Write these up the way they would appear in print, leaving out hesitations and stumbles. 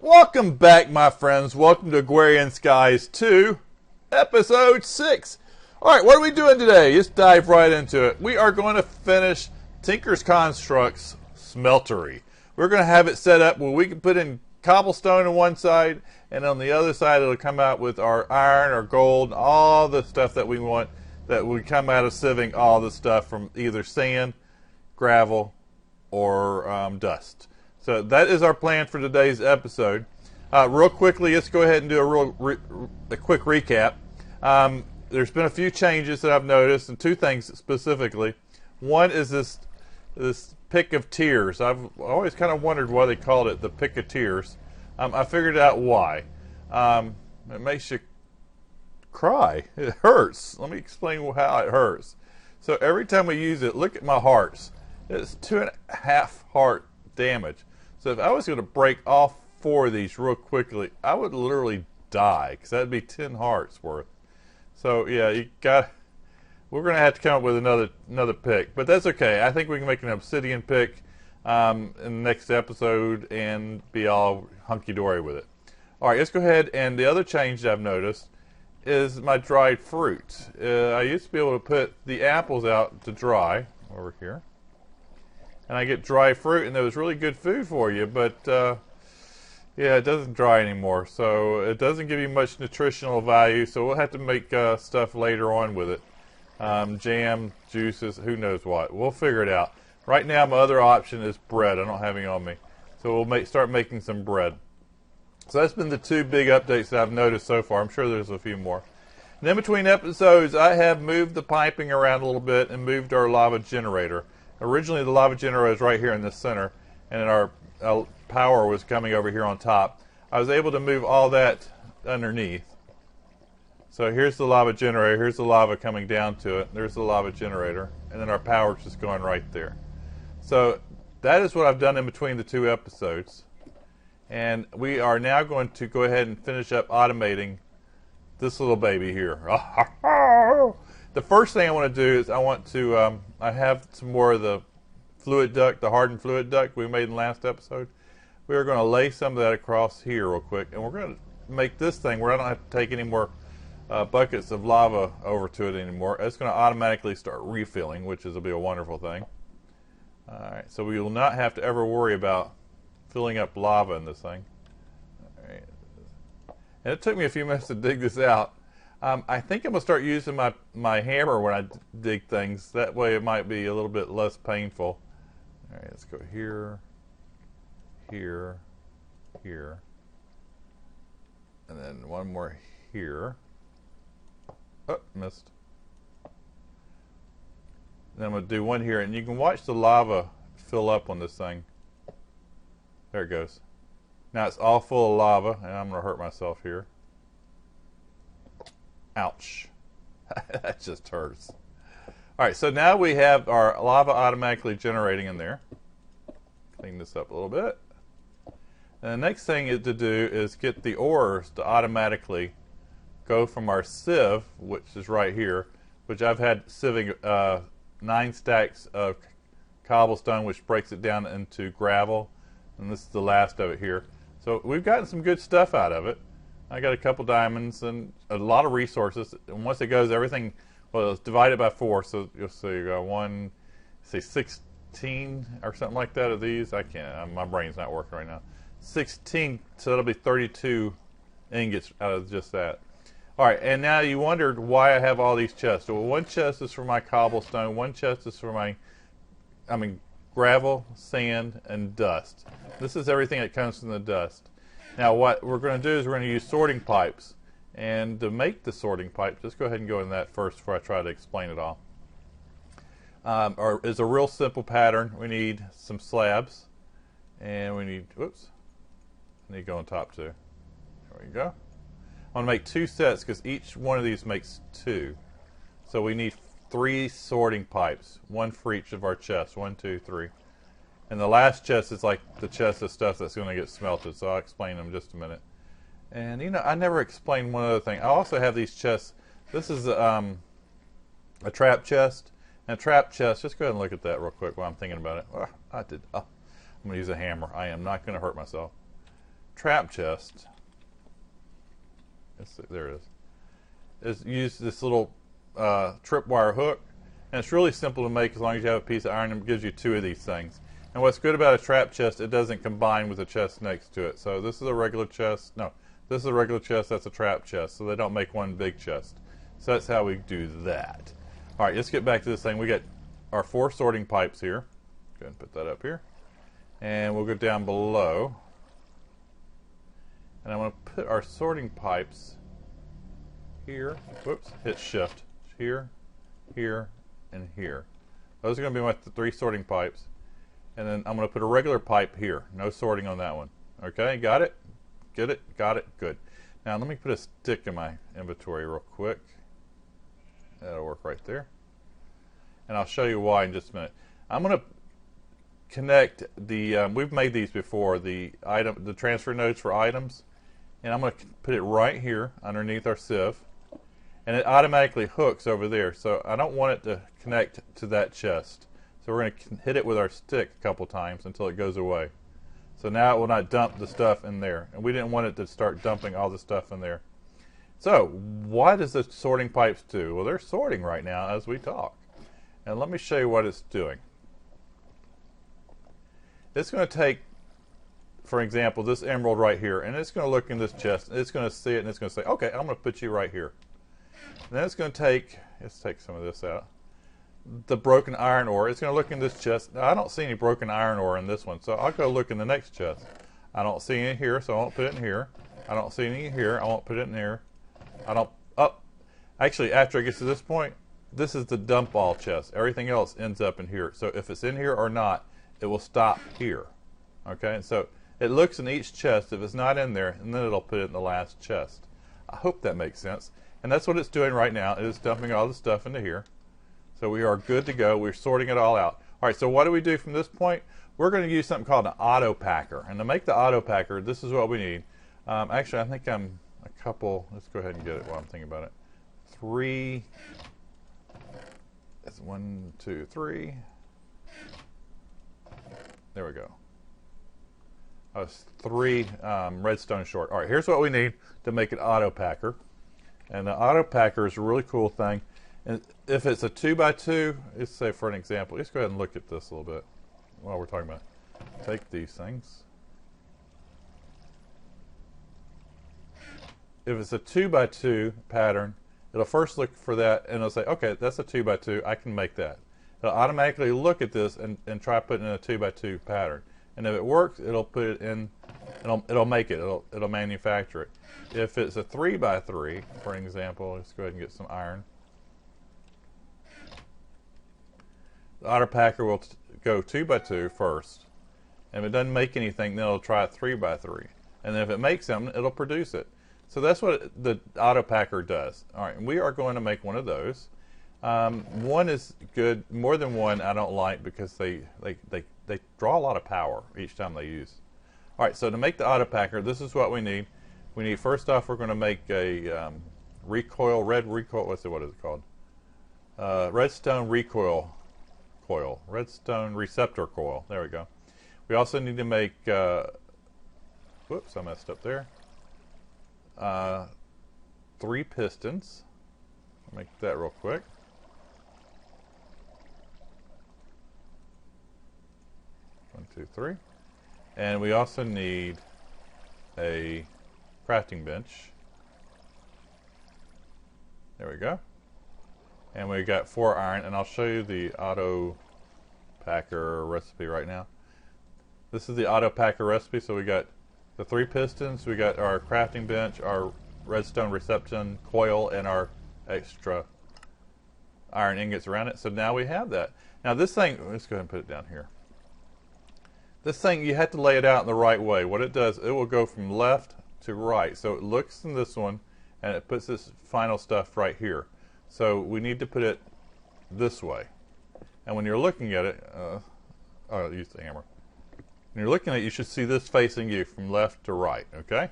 Welcome back, my friends. Welcome to Agrarian Skies 2, Episode 6. Alright, what are we doing today? Let's dive right into it. We are going to finish Tinker's Construct's smeltery. We're going to have it set up where we can put in cobblestone on one side, and on the other side it'll come out with our iron, our gold, all the stuff that we want, that would come out of sieving all the stuff from either sand, gravel, or dust. So that is our plan for today's episode. Real quickly, let's go ahead and do a quick recap. There's been a few changes that I've noticed, and two things specifically. One is this pick of tears. I've always kind of wondered why they called it the pick of tears. I figured out why. It makes you cry. It hurts. Let me explain how it hurts. So every time we use it, look at my hearts. It's 2.5 heart damage. So if I was going to break all 4 of these real quickly, I would literally die, because that'd be 10 hearts worth. So yeah, we're going to have to come up with another pick, but that's okay. I think we can make an obsidian pick in the next episode and be all hunky-dory with it. All right, let's go ahead, and the other change that I've noticed is my dried fruit. I used to be able to put the apples out to dry over here, and I get dry fruit, and that was really good food for you, but yeah, it doesn't dry anymore, so it doesn't give you much nutritional value, so we'll have to make stuff later on with it. Jam, juices, who knows what. We'll figure it out. Right now, my other option is bread. I don't have any on me, so we'll start making some bread. So that's been the 2 big updates that I've noticed so far. I'm sure there's a few more. And in between episodes, I have moved the piping around a little bit and moved our lava generator. Originally, the lava generator was right here in the center, and our power was coming over here on top. I was able to move all that underneath. So here's the lava generator, here's the lava coming down to it, there's the lava generator, and then our power's just going right there. So that is what I've done in between the 2 episodes. And we are now going to go ahead and finish up automating this little baby here. The first thing I want to do is I have some more of the fluid duct, the hardened fluid duct we made in the last episode. We are going to lay some of that across here real quick, and we're going to make this thing where I don't have to take any more buckets of lava over to it anymore. It's going to automatically start refilling, which will be a wonderful thing. Alright, so we will not have to ever worry about filling up lava in this thing. Alright. And it took me a few minutes to dig this out. I think I'm going to start using my hammer when I dig things. That way it might be a little bit less painful. Alright, let's go here, here, here, and then one more here. Oh, missed. Then I'm going to do one here, and you can watch the lava fill up on this thing. There it goes. Now it's all full of lava, and I'm going to hurt myself here. Ouch. That just hurts. Alright, so now we have our lava automatically generating in there. Clean this up a little bit. And the next thing to do is get the ores to automatically go from our sieve, which is right here, which I've had sieving 9 stacks of cobblestone, which breaks it down into gravel, and this is the last of it here. So we've gotten some good stuff out of it. I got a couple diamonds and a lot of resources, and once it goes, everything, well, it's divided by 4, so you'll see you got 16 or something like that of these. I can't, my brain's not working right now. 16, so that'll be 32 ingots out of just that. Alright, and now you wondered why I have all these chests. Well, one chest is for my cobblestone, one chest is for my, gravel, sand, and dust. This is everything that comes from the dust. Now what we're going to do is we're going to use sorting pipes. And to make the sorting pipe, just go ahead and go in that first before I try to explain it all. It's a real simple pattern. We need some slabs, and we need, whoops, I need to go on top too. There we go. I'm going to make 2 sets because each one of these makes 2. So we need 3 sorting pipes, 1 for each of our chests. 1, 2, 3. And the last chest is like the chest of stuff that's going to get smelted, so I'll explain them in just a minute. And I never explained one other thing. I also have these chests. This is a trap chest. And a trap chest, just go ahead and look at that real quick while I'm thinking about it. I'm going to use a hammer. I am not going to hurt myself. trap chest, let's see, there it is use this little tripwire hook, and it's really simple to make as long as you have a piece of iron. It gives you 2 of these things. And what's good about a trap chest, it doesn't combine with the chest next to it. So this is a regular chest. No, this is a regular chest. That's a trap chest. So they don't make one big chest. So that's how we do that. All right, let's get back to this thing. We got our 4 sorting pipes here. Go ahead and put that up here. And we'll go down below. And I'm going to put our sorting pipes here. Whoops, hit shift. Here, here, and here. Those are going to be my 3 sorting pipes. And then I'm going to put a regular pipe here. No sorting on that one. Okay, got it? Get it? Got it? Good. Now let me put a stick in my inventory real quick. That'll work right there. And I'll show you why in just a minute. I'm going to connect the, we've made these before, the transfer nodes for items. And I'm going to put it right here underneath our sieve. And it automatically hooks over there. So I don't want it to connect to that chest. So we're going to hit it with our stick a couple times until it goes away. So now it will not dump the stuff in there. And we didn't want it to start dumping all the stuff in there. So what does the sorting pipes do? Well, they're sorting right now as we talk. And let me show you what it's doing. It's going to take, for example, this emerald right here. And it's going to look in this chest. And it's going to see it and it's going to say, okay, I'm going to put you right here. And then it's going to take, let's take some of this out. The broken iron ore. It's going to look in this chest. Now, I don't see any broken iron ore in this one, so I'll go look in the next chest. I don't see any here, so I won't put it in here. I don't see any here. I won't put it in there. I don't. Oh, actually, after it gets to this point, this is the dump all chest. Everything else ends up in here. So if it's in here or not, it will stop here. Okay, and so it looks in each chest if it's not in there, and then it'll put it in the last chest. I hope that makes sense. And that's what it's doing right now. It is dumping all the stuff into here. So we are good to go. We're sorting it all out. All right, so what do we do from this point? We're going to use something called an AutoPacker. And to make the AutoPacker, this is what we need. Actually, I think I'm a couple. Let's go ahead and get it while I'm thinking about it. 3. That's 1, 2, 3. There we go. I was 3 redstone short. All right, here's what we need to make an AutoPacker. And the AutoPacker is a really cool thing. And if it's a 2x2, let's say for an example, let's go ahead and look at this a little bit while we're talking about it. Take these things. If it's a 2x2 pattern, it'll first look for that and it'll say, okay, that's a 2x2, I can make that. It'll automatically look at this and try putting in a 2x2 pattern. And if it works, it'll put it in, it'll make it, it'll manufacture it. If it's a 3x3, for example, let's go ahead and get some iron. The AutoPacker will go 2x2 first, and if it doesn't make anything, then it'll try 3x3, and then if it makes something, it'll produce it. So that's what the AutoPacker does. All right, and we are going to make one of those. One is good. More than one, I don't like because they draw a lot of power each time they use. All right, so to make the AutoPacker, this is what we need. We need, first off, we're going to make a red recoil. Let's see, what is it called? Redstone recoil coil, redstone receptor coil. There we go. We also need to make, whoops, I messed up there. 3 pistons. I'll make that real quick. One, two, 3. And we also need a crafting bench. There we go. And we got 4 iron, and I'll show you the AutoPacker recipe right now. This is the AutoPacker recipe. So we got the 3 pistons, we got our crafting bench, our redstone reception coil, and our extra iron ingots around it. So now we have that. Now this thing, let's go ahead and put it down here. This thing, you have to lay it out in the right way. What it does, it will go from left to right. So it looks in this one, and it puts this final stuff right here. So we need to put it this way. And when you're looking at it, I'll use the hammer. When you're looking at it, you should see this facing you from left to right, okay?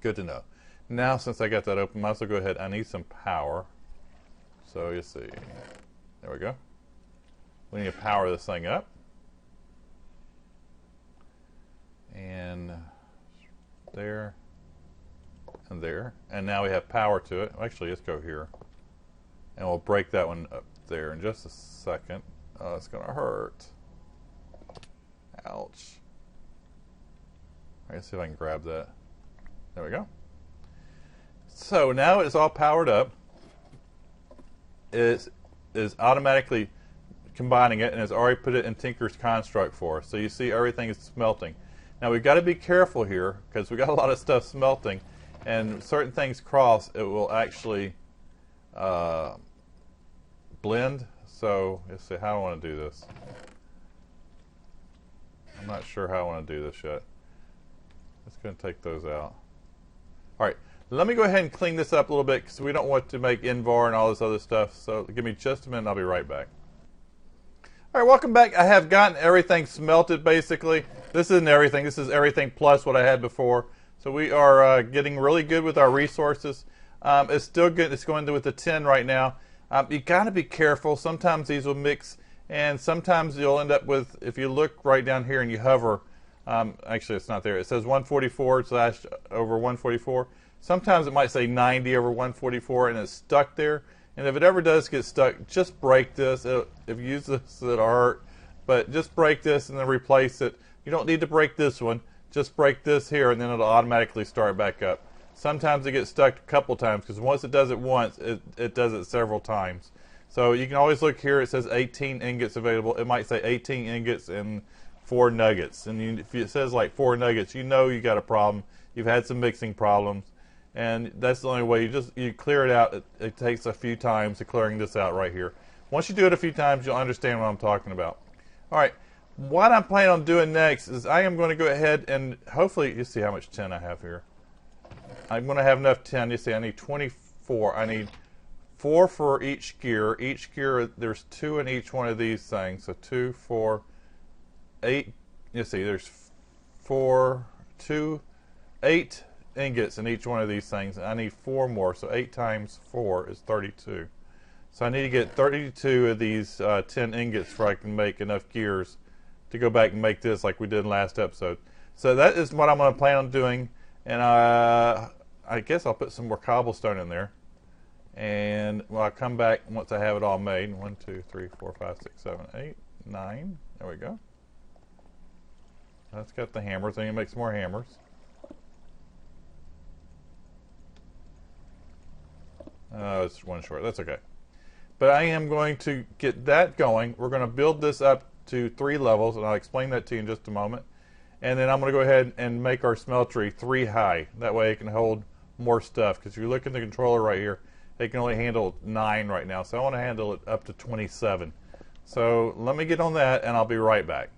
Good to know. Now, since I got that open, I might as well go ahead. I need some power. So you see, there we go. We need to power this thing up. And there, and there. And now we have power to it. Actually, let's go here. And we'll break that one up there in just a second. Oh, it's going to hurt. Ouch. Let's see if I can grab that. There we go. So now it's all powered up. It is automatically combining it and has already put it in Tinker's construct for us. So you see everything is smelting. Now we've got to be careful here because we got a lot of stuff smelting, and certain things cross, it will actually blend. So let's see how I want to do this. I'm not sure how I want to do this yet. Let's go and take those out. All right, let me go ahead and clean this up a little bit because we don't want to make invar and all this other stuff. So give me just a minute and I'll be right back. All right, welcome back. I have gotten everything smelted basically. This isn't everything. This is everything plus what I had before. So we are getting really good with our resources. It's still good. It's going with the 10 right now. You got to be careful. Sometimes these will mix, and sometimes you'll end up with, if you look right down here and you hover, actually it's not there. It says 144/over144. Sometimes it might say 90/144 and it's stuck there. And if it ever does get stuck, just break this. If you use this, it'll hurt. But just break this and then replace it. You don't need to break this one. Just break this here and then it'll automatically start back up. Sometimes it gets stuck a couple times because once it does it once, it does it several times. So you can always look here. It says 18 ingots available. It might say 18 ingots and 4 nuggets. And if it says like 4 nuggets, you know you got a problem. You've had some mixing problems. And that's the only way. You clear it out. It takes a few times to clearing this out right here. Once you do it a few times, you'll understand what I'm talking about. All right. What I'm planning on doing next is I am going to go ahead and hopefully, you see how much tin I have here. I'm going to have enough tin. You see, I need 24. I need 4 for each gear. Each gear, there's 2 in each one of these things. So 2, 4, 8. You see, there's 8 ingots in each one of these things. I need 4 more. So 8 times 4 is 32. So I need to get 32 of these 10 ingots before I can make enough gears to go back and make this like we did in last episode. So that is what I'm going to plan on doing. And I guess I'll put some more cobblestone in there. And well, I'll come back once I have it all made. 1, 2, 3, 4, 5, 6, 7, 8, 9. There we go. That's got the hammers. I need to make some more hammers. It's one short. That's okay. But I am going to get that going. We're going to build this up to 3 levels, and I'll explain that to you in just a moment. And then I'm going to go ahead and make our smeltery 3 high. That way it can hold more stuff. Because if you look at the controller right here, it can only handle 9 right now. So I want to handle it up to 27. So let me get on that, and I'll be right back.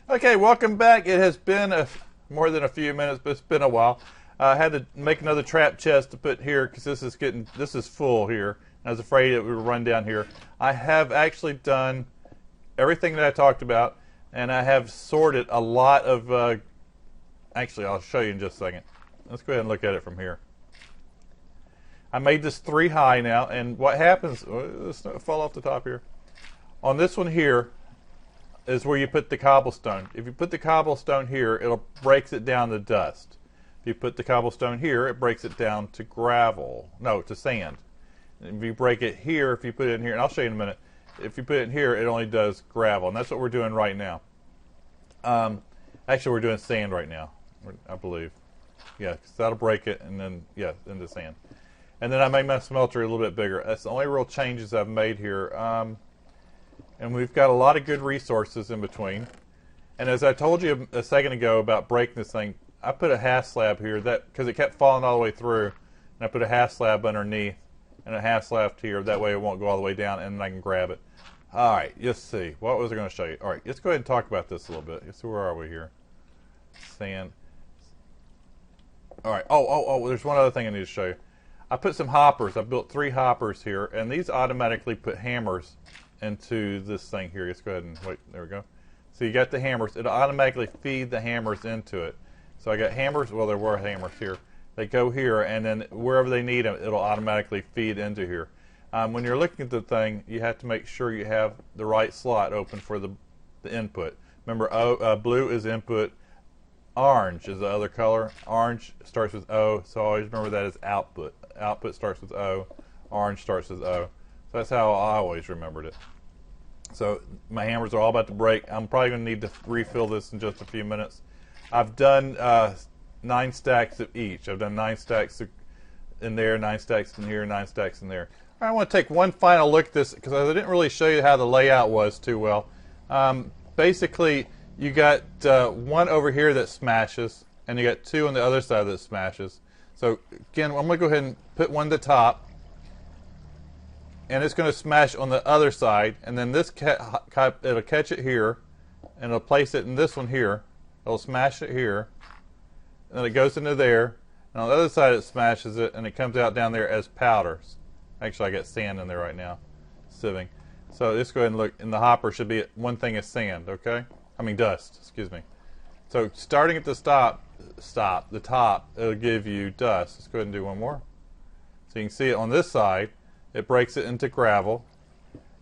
Okay, welcome back. It has been more than a few minutes, but it's been a while. I had to make another trap chest to put here because this is full here. I was afraid it would run down here. I have actually done everything that I talked about, and I have sorted a lot of, actually I'll show you in just a second. Let's go ahead and look at it from here. I made this 3 high now, and what happens, let's not fall off the top here. On this one here is where you put the cobblestone. If you put the cobblestone here, it breaks it down to dust. If you put the cobblestone here, it breaks it down to gravel. No, to sand. If you break it here, if you put it in here, and I'll show you in a minute, if you put it in here, it only does gravel, and that's what we're doing right now. Actually, we're doing sand right now, I believe. Yeah, because that'll break it, and then, yeah, into sand. And then I made my smelter a little bit bigger. That's the only real changes I've made here. And we've got a lot of good resources in between. And as I told you a second ago about breaking this thing, I put a half slab here because it kept falling all the way through, and I put a half slab underneath and a half slab here. That way it won't go all the way down, and then I can grab it. All right, let's see. What was I going to show you? All right, let's go ahead and talk about this a little bit. Let's see, where are we here? Sand. All right. Oh, there's one other thing I need to show you. I put some hoppers. I built 3 hoppers here, and these automatically put hammers into this thing here. Let's go ahead and wait. There we go. So you got the hammers. It'll automatically feed the hammers into it. So I got hammers. Well, there were hammers here. They go here, and then wherever they need them, it'll automatically feed into here. When you're looking at the thing, you have to make sure you have the right slot open for the input. Remember, blue is input, orange is the other color. Orange starts with O, so always remember that as output. Output starts with O. Orange starts with O. So that's how I always remembered it. So my hammers are all about to break. I'm probably going to need to refill this in just a few minutes. I've done 9 stacks of each. I've done 9 stacks in there, 9 stacks in here, 9 stacks in there. I want to take one final look at this because I didn't really show you how the layout was too well. Basically, you got 1 over here that smashes, and you got 2 on the other side that smashes. So again, I'm going to go ahead and put 1 to the top, and it's going to smash on the other side, and then this it'll catch it here, and it'll place it in this one here. It'll smash it here, and then it goes into there, and on the other side it smashes it, and it comes out down there as powders. Actually, I got sand in there right now, sieving. So let's go ahead and look, and the hopper should be one thing is sand, okay? I mean dust, excuse me. So starting at the the top, it'll give you dust. Let's go ahead and do one more. So you can see it on this side, it breaks it into gravel,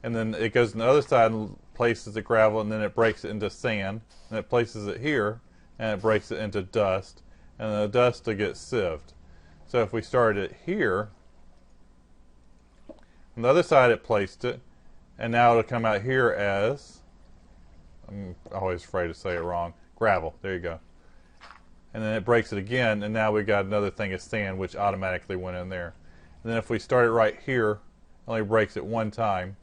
and then it goes on the other side and places the gravel, and then it breaks it into sand, and it places it here, and it breaks it into dust, and the dust will get sieved. So if we started it here, on the other side it placed it, and now it'll come out here as, I'm always afraid to say it wrong, gravel. There you go. And then it breaks it again, and now we got another thing of sand which automatically went in there. And then if we start it right here, it only breaks it 1 time,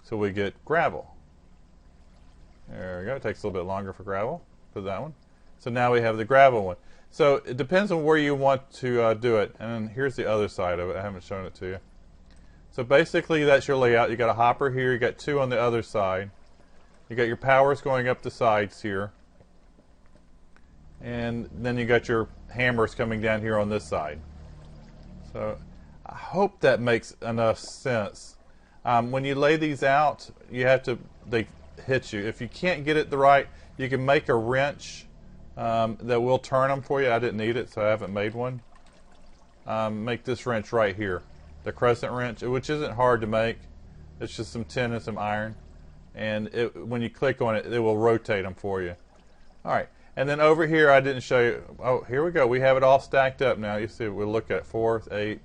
so we get gravel. There we go. It takes a little bit longer for gravel for that one. So now we have the gravel one. So it depends on where you want to do it. And then here's the other side of it. I haven't shown it to you. So basically that's your layout. You got a hopper here, you got 2 on the other side. You got your powers going up the sides here. And then you got your hammers coming down here on this side. So I hope that makes enough sense. When you lay these out, they hit you. If you can't get it right, you can make a wrench that will turn them for you. I didn't need it, so I haven't made one. Make this wrench right here. The crescent wrench, which isn't hard to make. It's just some tin and some iron, and when you click on it, it will rotate them for you. All right, and then over here, I didn't show you. Oh, here we go. We have it all stacked up now. You see, we'll look at 4, 8,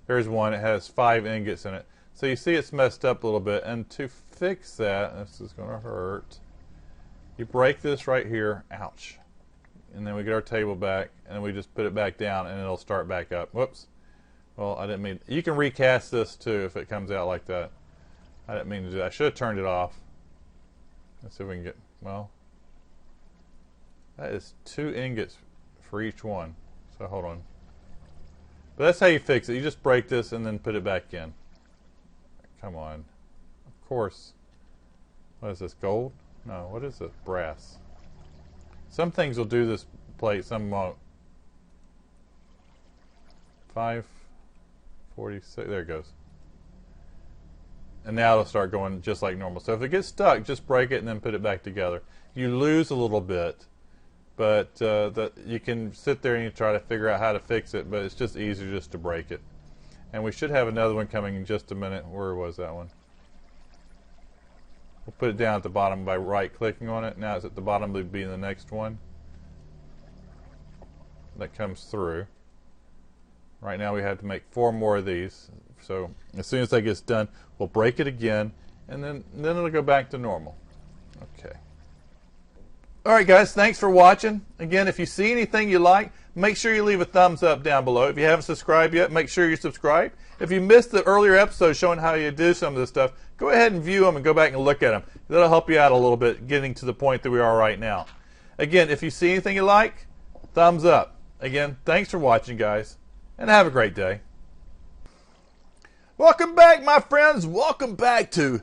There's one. It has 5 ingots in it. So you see, it's messed up a little bit. And to fix that, this is going to hurt. You break this right here. Ouch. And then we get our table back, and we just put it back down, and it'll start back up. Whoops. Well, I didn't mean. You can recast this too if it comes out like that. I didn't mean to do that. I should have turned it off. Let's see if we can get. Well, that is 2 ingots for each one. So hold on. But that's how you fix it. You just break this and then put it back in. Come on. Of course. What is this? Gold? No. What is it? Brass. Some things will do this plate. Some won't. 546. There it goes. And now it'll start going just like normal. So if it gets stuck, just break it and then put it back together. You lose a little bit, but you can sit there and you try to figure out how to fix it, but it's just easier just to break it. And we should have another one coming in just a minute. Where was that one? We'll put it down at the bottom by right-clicking on it. Now it's at the bottom. It'll be in the next one that comes through. Right now we have to make 4 more of these. So as soon as that gets done, we'll break it again, and then it'll go back to normal. Okay. All right, guys, thanks for watching. Again, if you see anything you like, make sure you leave a thumbs up down below. If you haven't subscribed yet, make sure you subscribe. If you missed the earlier episode showing how you do some of this stuff, go ahead and view them and go back and look at them. That'll help you out a little bit getting to the point that we are right now. Again, if you see anything you like, thumbs up. Again, thanks for watching, guys, and have a great day. Welcome back, my friends. Welcome back to...